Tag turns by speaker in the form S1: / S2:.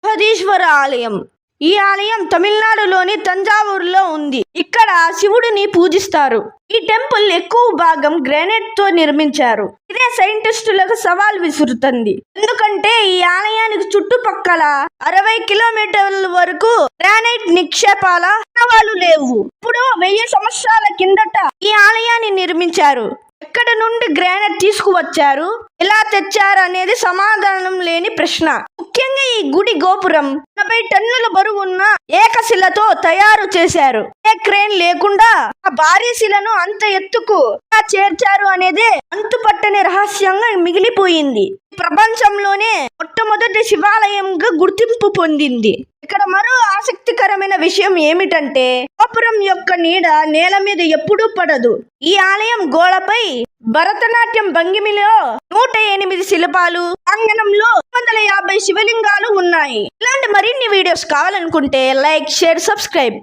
S1: బృహదీశ్వర ఆలయం. ఈ ఆలయం తమిళనాడులోని తంజావూరులో ఉంది. ఇక్కడ శివుడిని పూజిస్తారు. ఈ టెంపుల్ ఎక్కువ భాగం గ్రానైట్ తో నిర్మించారు. ఇదే సైంటిస్టులకు సవాల్ విసురుతుంది. ఎందుకంటే ఈ ఆలయానికి చుట్టుపక్కల 60 కిలోమీటర్ల వరకు గ్రానైట్ నిక్షేపాల ఆనవాళ్లు లేవు. ఇప్పుడు 1000 సంవత్సరాల కిందట ఈ ఆలయాన్ని నిర్మించారు. ఎక్కడ నుండి గ్రానైట్ తీసుకువచ్చారు, ఎలా తెచ్చారు అనేది సమాధానం లేని ప్రశ్న. ముఖ్యంగా ఈ గుడి గోపురం 80 టన్నుల బరువున్న ఏకశిలతో తయారు చేశారు. ఏ క్రేన్ లేకుండా ఆ భారీ శిలను అంత ఎత్తుకు ఎలా చేర్చారు అనేది అంతుపట్టని రహస్యంగా మిగిలిపోయింది. ప్రపంచంలోనే మొట్టమొదటి శివాలయంగా గుర్తింపు పొందింది. ఇక్కడ మరో ఆసక్తికరమైన విషయం ఏమిటంటే గోపురం యొక్క నీడ నేల మీద ఎప్పుడూ పడదు. ఈ ఆలయం గోడపై భరతనాట్యం భంగిమిలో 108 శిల్పాలు, ప్రాంగణంలో 250 శివలింగాలు ఉన్నాయి. ఇలాంటి మరిన్ని వీడియోస్ కావాలనుకుంటే లైక్, షేర్, సబ్స్క్రైబ్.